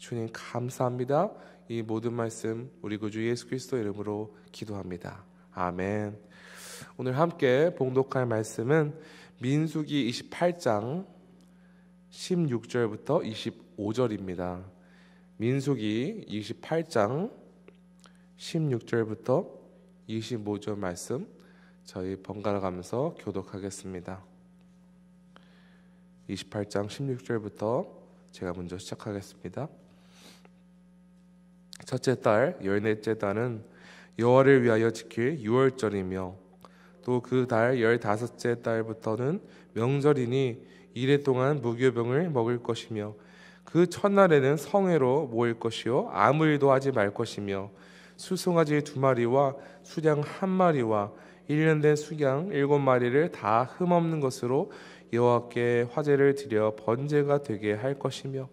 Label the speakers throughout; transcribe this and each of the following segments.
Speaker 1: 주님 감사합니다. 이 모든 말씀 우리 구주 예수 그리스도 이름으로 기도합니다. 아멘. 오늘 함께 봉독할 말씀은 민수기 28장 16절부터 25절입니다. 민수기 28장 16절부터 25절 말씀 저희 번갈아 가면서 교독하겠습니다. 28장 16절부터 제가 먼저 시작하겠습니다. 첫째 달 열넷째 달은 여호와를 위하여 지킬 유월절이며 또 그 달 15째 달부터는 명절이니 이래 동안 무교병을 먹을 것이며 그 첫날에는 성회로 모일 것이요 아무 일도 하지 말 것이며 수송아지 2마리와 수양 1마리와 1년 된 수양 7마리를 다 흠없는 것으로 여호와께 화제를 드려 번제가 되게 할 것이며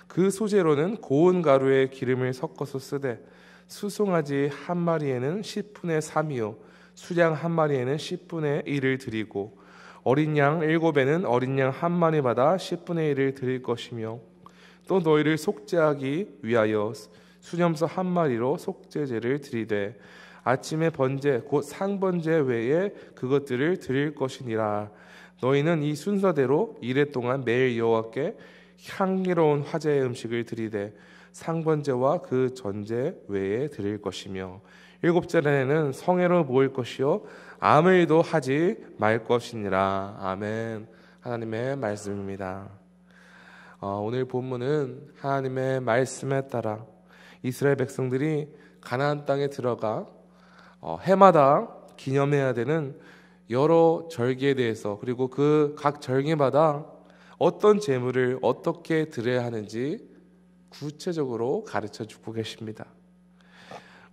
Speaker 1: 그 소재로는 고운 가루에 기름을 섞어서 쓰되 수송아지 1마리에는 10분의 3이요 수양 1마리에는 10분의 1을 드리고 어린 양 7에는 어린 양 1마리마다 10분의 1을 드릴 것이며 또 너희를 속죄하기 위하여 수염소 1마리로 속죄제를 드리되 아침에 번제 곧 상번제 외에 그것들을 드릴 것이니라. 너희는 이 순서대로 이래 동안 매일 여호와께 향기로운 화제의 음식을 드리되 상번제와 그 전제 외에 드릴 것이며 7째 날에는 성회로 모일 것이요 아무 일도 하지 말 것이니라. 아멘. 하나님의 말씀입니다. 오늘 본문은 하나님의 말씀에 따라 이스라엘 백성들이 가나안 땅에 들어가 해마다 기념해야 되는 여러 절기에 대해서 그리고 그 각 절기마다 어떤 제물을 어떻게 드려야 하는지 구체적으로 가르쳐 주고 계십니다.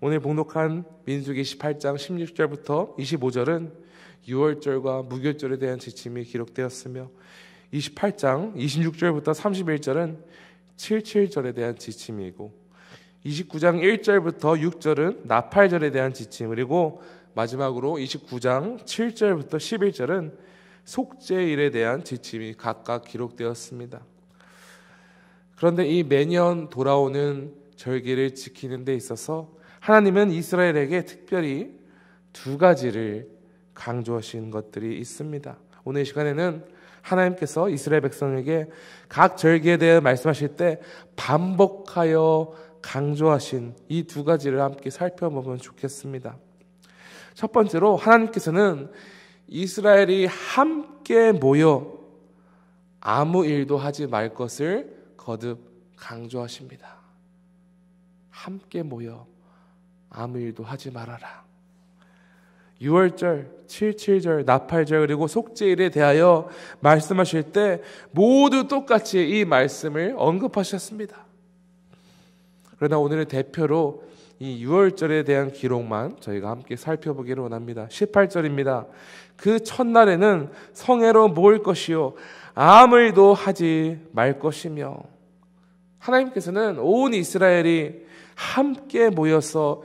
Speaker 1: 오늘 봉독한 민수기 18장 16절부터 25절은 유월절과 무교절에 대한 지침이 기록되었으며 28장 26절부터 31절은 77절에 대한 지침이고 29장 1절부터 6절은 나팔절에 대한 지침, 그리고 마지막으로 29장 7절부터 11절은 속죄일에 대한 지침이 각각 기록되었습니다. 그런데 이 매년 돌아오는 절기를 지키는 데 있어서 하나님은 이스라엘에게 특별히 2가지를 강조하신 것들이 있습니다. 오늘 시간에는 하나님께서 이스라엘 백성에게 각 절기에 대해 말씀하실 때 반복하여 강조하신 이 2가지를 함께 살펴보면 좋겠습니다. 첫 번째로 하나님께서는 이스라엘이 함께 모여 아무 일도 하지 말 것을 거듭 강조하십니다. 함께 모여 아무 일도 하지 말아라. 유월절, 77절, 나팔절 그리고 속죄일에 대하여 말씀하실 때 모두 똑같이 이 말씀을 언급하셨습니다. 그러나 오늘은 대표로 이 유월절에 대한 기록만 저희가 함께 살펴보기를 원합니다. 18절입니다. 그 첫날에는 성회로 모일 것이요 아무 일도 하지 말 것이며, 하나님께서는 온 이스라엘이 함께 모여서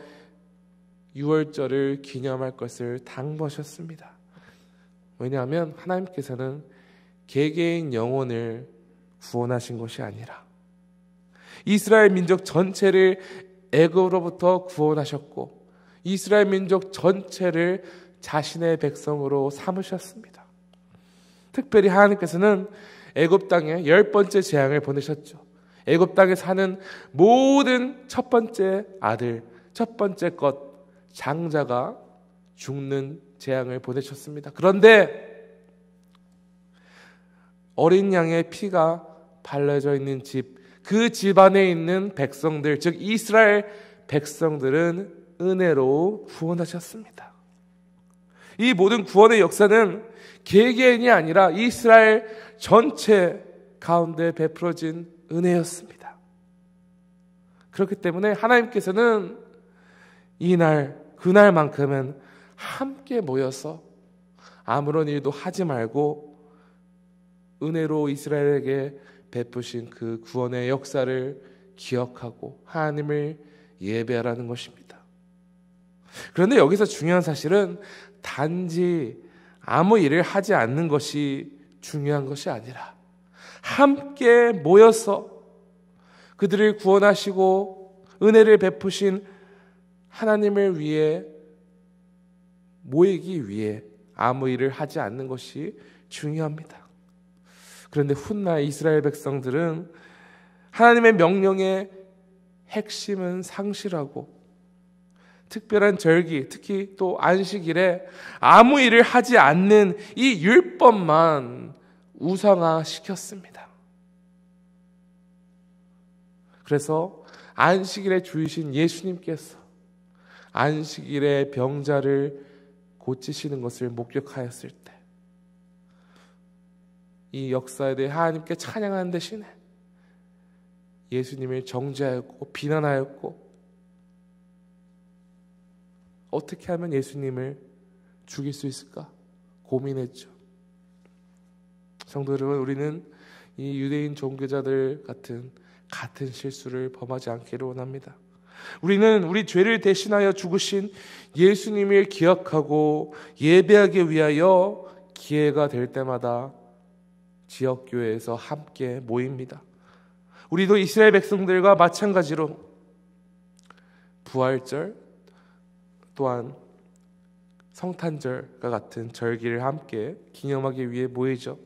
Speaker 1: 유월절을 기념할 것을 당부하셨습니다. 왜냐하면 하나님께서는 개개인 영혼을 구원하신 것이 아니라 이스라엘 민족 전체를 애굽으로부터 구원하셨고 이스라엘 민족 전체를 자신의 백성으로 삼으셨습니다. 특별히 하나님께서는 애굽 땅에 10번째 재앙을 보내셨죠. 애굽 땅에 사는 모든 첫 번째 아들, 첫 번째 것, 장자가 죽는 재앙을 보내셨습니다. 그런데 어린 양의 피가 발라져 있는 집, 그 집 안에 있는 백성들, 즉 이스라엘 백성들은 은혜로 구원하셨습니다. 이 모든 구원의 역사는 개개인이 아니라 이스라엘 전체 가운데 베풀어진 은혜였습니다. 그렇기 때문에 하나님께서는 이날, 그날만큼은 함께 모여서 아무런 일도 하지 말고 은혜로 이스라엘에게 베푸신 그 구원의 역사를 기억하고 하나님을 예배하라는 것입니다. 그런데 여기서 중요한 사실은 단지 아무 일을 하지 않는 것이 중요한 것이 아니라 함께 모여서 그들을 구원하시고 은혜를 베푸신 하나님을 위해 모이기 위해 아무 일을 하지 않는 것이 중요합니다. 그런데 훗날 이스라엘 백성들은 하나님의 명령의 핵심은 상실하고 특별한 절기, 특히 또 안식일에 아무 일을 하지 않는 이 율법만 우상화시켰습니다. 그래서 안식일의 주이신 예수님께서 안식일의 병자를 고치시는 것을 목격하였을 때 이 역사에 대해 하나님께 찬양하는 대신에 예수님을 정죄하였고 비난하였고 어떻게 하면 예수님을 죽일 수 있을까 고민했죠. 성도 여러분, 우리는 이 유대인 종교자들 같은 실수를 범하지 않기를 원합니다. 우리는 우리 죄를 대신하여 죽으신 예수님을 기억하고 예배하기 위하여 기회가 될 때마다 지역교회에서 함께 모입니다. 우리도 이스라엘 백성들과 마찬가지로 부활절 또한 성탄절과 같은 절기를 함께 기념하기 위해 모이죠.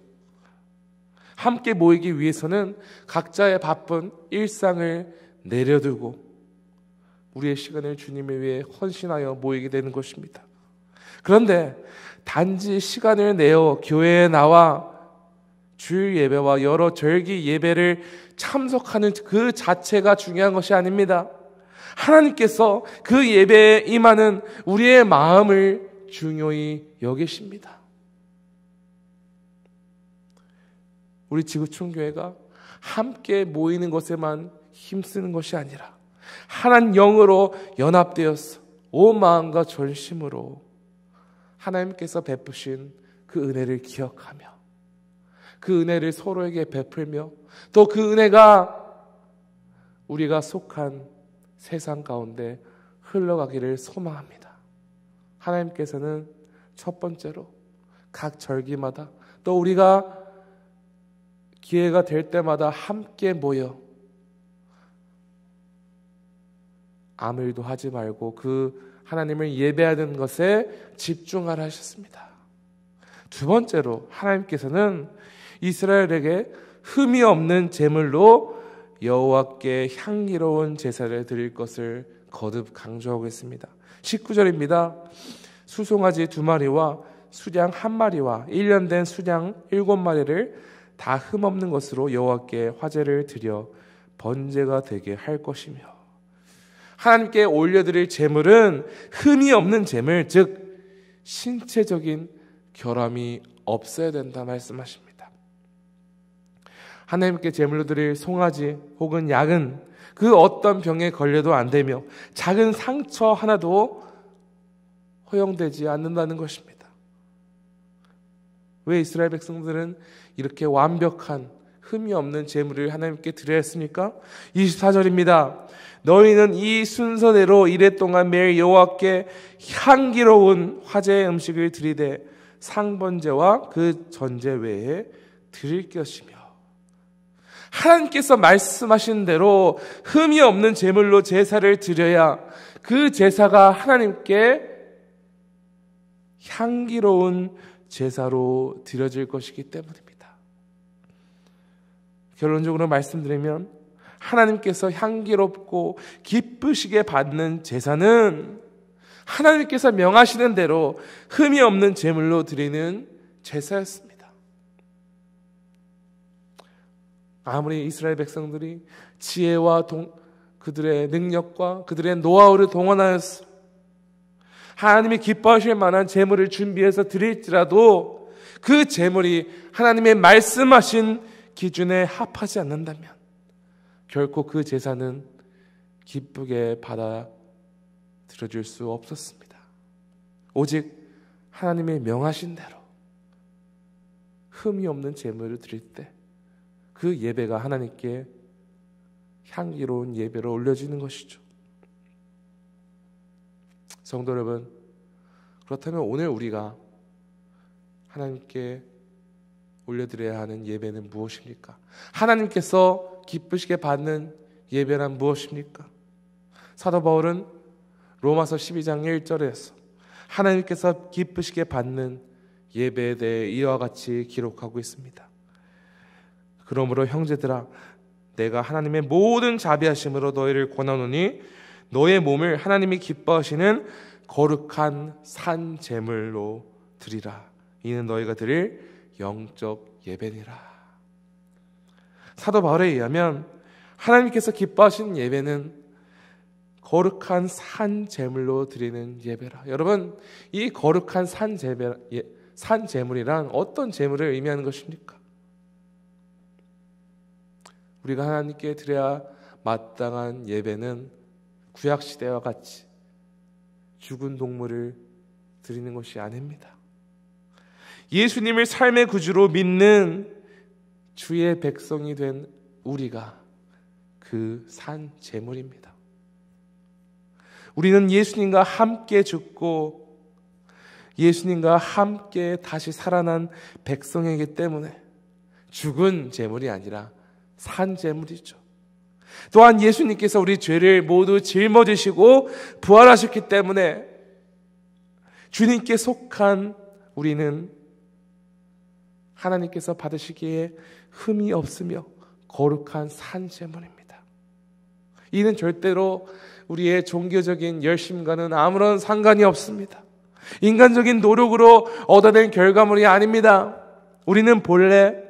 Speaker 1: 함께 모이기 위해서는 각자의 바쁜 일상을 내려두고 우리의 시간을 주님을 위해 헌신하여 모이게 되는 것입니다. 그런데 단지 시간을 내어 교회에 나와 주일 예배와 여러 절기 예배를 참석하는 그 자체가 중요한 것이 아닙니다. 하나님께서 그 예배에 임하는 우리의 마음을 중요히 여기십니다. 우리 지구촌교회가 함께 모이는 것에만 힘쓰는 것이 아니라 하나님 영으로 연합되어서 온 마음과 전심으로 하나님께서 베푸신 그 은혜를 기억하며 그 은혜를 서로에게 베풀며 또 그 은혜가 우리가 속한 세상 가운데 흘러가기를 소망합니다. 하나님께서는 첫 번째로 각 절기마다 또 우리가 기회가 될 때마다 함께 모여 아무 일도 하지 말고 그 하나님을 예배하는 것에 집중하라 하셨습니다. 두 번째로 하나님께서는 이스라엘에게 흠이 없는 제물로 여호와께 향기로운 제사를 드릴 것을 거듭 강조하고 있습니다. 19절입니다. 수송아지 2마리와 수양 1마리와 1년 된 수양 7마리를 다 흠없는 것으로 여호와께 화제를 드려 번제가 되게 할 것이며 하나님께 올려드릴 제물은 흠이 없는 제물, 즉 신체적인 결함이 없어야 된다 말씀하십니다. 하나님께 제물로 드릴 송아지 혹은 양은 그 어떤 병에 걸려도 안 되며 작은 상처 하나도 허용되지 않는다는 것입니다. 왜 이스라엘 백성들은 이렇게 완벽한 흠이 없는 제물을 하나님께 드려야 했습니까? 24절입니다. 너희는 이 순서대로 이랫동안 매일 여호와께 향기로운 화제의 음식을 드리되 상번제와 그 전제 외에 드릴 것이며 하나님께서 말씀하신 대로 흠이 없는 제물로 제사를 드려야 그 제사가 하나님께 향기로운 제사로 드려질 것이기 때문입니다. 결론적으로 말씀드리면 하나님께서 향기롭고 기쁘시게 받는 제사는 하나님께서 명하시는 대로 흠이 없는 제물로 드리는 제사였습니다. 아무리 이스라엘 백성들이 지혜와 그들의 능력과 그들의 노하우를 동원하여서 하나님이 기뻐하실 만한 제물을 준비해서 드릴지라도 그 제물이 하나님의 말씀하신 기준에 합하지 않는다면 결코 그 제사는 기쁘게 받아들여질 수 없었습니다. 오직 하나님의 명하신 대로 흠이 없는 제물을 드릴 때 그 예배가 하나님께 향기로운 예배로 올려지는 것이죠. 성도 여러분, 그렇다면 오늘 우리가 하나님께 올려드려야 하는 예배는 무엇입니까? 하나님께서 기쁘시게 받는 예배란 무엇입니까? 사도 바울은 로마서 12장 1절에서 하나님께서 기쁘시게 받는 예배에 대해 이와 같이 기록하고 있습니다. 그러므로 형제들아, 내가 하나님의 모든 자비하심으로 너희를 권하노니 너의 몸을 하나님이 기뻐하시는 거룩한 산 제물로 드리라. 이는 너희가 드릴 영적 예배니라. 사도 바울에 의하면 하나님께서 기뻐하시는 예배는 거룩한 산 제물로 드리는 예배라. 여러분, 이 거룩한 산 제물이란 어떤 제물을 의미하는 것입니까? 우리가 하나님께 드려야 마땅한 예배는 구약시대와 같이 죽은 동물을 드리는 것이 아닙니다. 예수님을 삶의 구주로 믿는 주의 백성이 된 우리가 그 산 제물입니다. 우리는 예수님과 함께 죽고 예수님과 함께 다시 살아난 백성이기 때문에 죽은 제물이 아니라 산 제물이죠. 또한 예수님께서 우리 죄를 모두 짊어지시고 부활하셨기 때문에 주님께 속한 우리는 하나님께서 받으시기에 흠이 없으며 거룩한 산 제물입니다. 이는 절대로 우리의 종교적인 열심과는 아무런 상관이 없습니다. 인간적인 노력으로 얻어낸 결과물이 아닙니다. 우리는 본래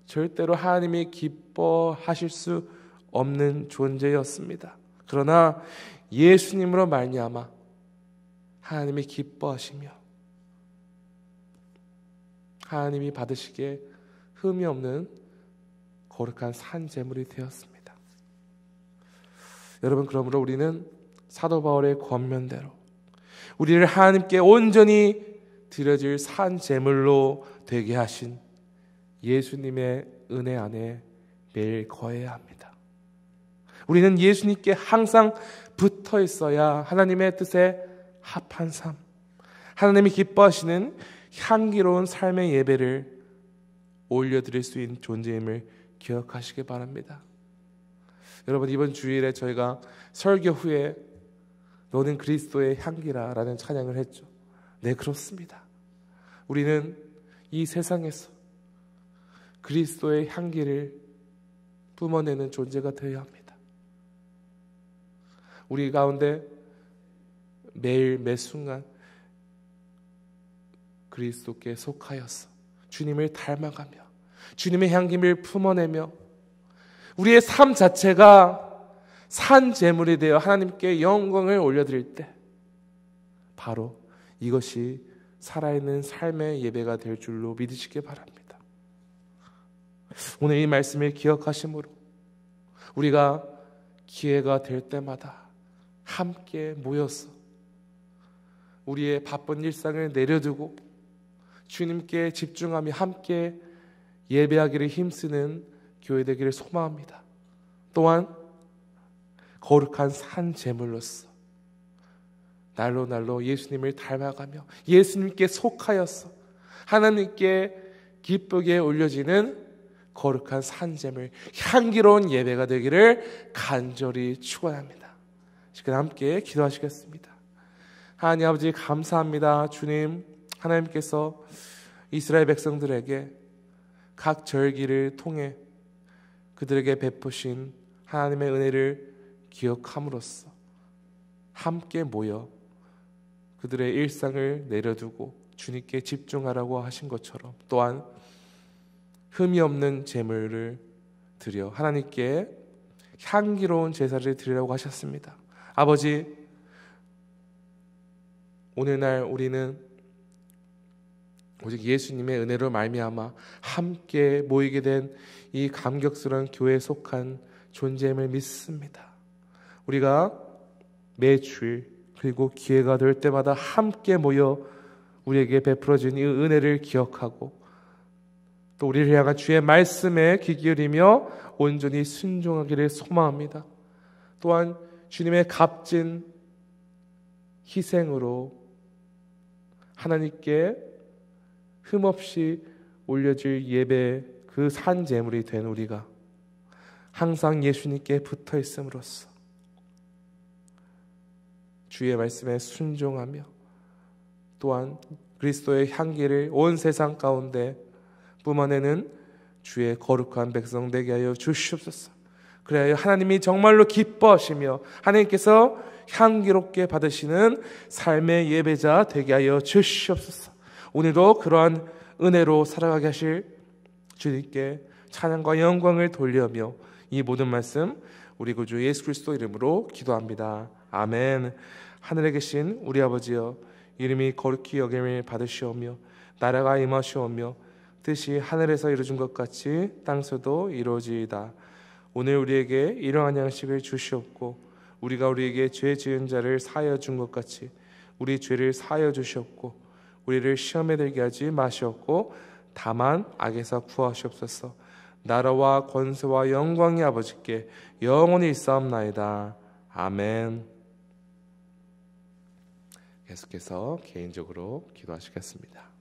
Speaker 1: 절대로 하나님이 기뻐하실 수 없는 존재였습니다. 그러나 예수님으로 말미암아 하나님이 기뻐하시며 하나님이 받으시기에 흠이 없는 거룩한 산 제물이 되었습니다. 여러분, 그러므로 우리는 사도 바울의 권면대로 우리를 하나님께 온전히 드려질 산 제물로 되게 하신 예수님의 은혜 안에 매일 거해야 합니다. 우리는 예수님께 항상 붙어 있어야 하나님의 뜻에 합한 삶, 하나님이 기뻐하시는 향기로운 삶의 예배를 올려드릴 수 있는 존재임을 기억하시기 바랍니다. 여러분, 이번 주일에 저희가 설교 후에 너는 그리스도의 향기라 라는 찬양을 했죠. 네, 그렇습니다. 우리는 이 세상에서 그리스도의 향기를 뿜어내는 존재가 되어야 합니다. 우리 가운데 매일 매 순간 그리스도께 속하여서 주님을 닮아가며 주님의 향기를 품어내며 우리의 삶 자체가 산 제물이 되어 하나님께 영광을 올려드릴 때 바로 이것이 살아있는 삶의 예배가 될 줄로 믿으시기 바랍니다. 오늘 이 말씀을 기억하심으로 우리가 기회가 될 때마다 함께 모여서 우리의 바쁜 일상을 내려두고 주님께 집중하며 함께 예배하기를 힘쓰는 교회 되기를 소망합니다. 또한 거룩한 산 제물로서 날로 예수님을 닮아가며 예수님께 속하여서 하나님께 기쁘게 올려지는 거룩한 산 제물, 향기로운 예배가 되기를 간절히 축원합니다. 지금 함께 기도하시겠습니다. 하나님 아버지, 감사합니다. 주님, 하나님께서 이스라엘 백성들에게 각 절기를 통해 그들에게 베푸신 하나님의 은혜를 기억함으로써 함께 모여 그들의 일상을 내려두고 주님께 집중하라고 하신 것처럼 또한 흠이 없는 제물을 드려 하나님께 향기로운 제사를 드리라고 하셨습니다. 아버지, 오늘날 우리는 오직 예수님의 은혜로 말미암아 함께 모이게 된 이 감격스러운 교회에 속한 존재임을 믿습니다. 우리가 매주일 그리고 기회가 될 때마다 함께 모여 우리에게 베풀어진 이 은혜를 기억하고 또 우리를 향한 주의 말씀에 귀 기울이며 온전히 순종하기를 소망합니다. 또한 주님의 값진 희생으로 하나님께 흠없이 올려질 예배 그 산 제물이 된 우리가 항상 예수님께 붙어 있음으로써 주의 말씀에 순종하며 또한 그리스도의 향기를 온 세상 가운데 뿜어내는 주의 거룩한 백성 되게 하여 주시옵소서. 그래야 하나님이 정말로 기뻐하시며 하나님께서 향기롭게 받으시는 삶의 예배자 되게 하여 주시옵소서. 오늘도 그러한 은혜로 살아가게 하실 주님께 찬양과 영광을 돌려며 이 모든 말씀 우리 구주 예수 그리스도 이름으로 기도합니다. 아멘. 하늘에 계신 우리 아버지여, 이름이 거룩히 여김을 받으시오며 나라가 임하시오며 뜻이 하늘에서 이루어진 것 같이 땅에서도 이루어지이다. 오늘 우리에게 일용할 양식을 주시옵고 우리가 우리에게 죄 지은 자를 사하여 준 것 같이 우리 죄를 사하여 주시옵고 우리를 시험에 들게 하지 마시옵고 다만 악에서 구하시옵소서. 나라와 권세와 영광이 아버지께 영원히 있사옵나이다. 아멘. 계속해서 개인적으로 기도하시겠습니다.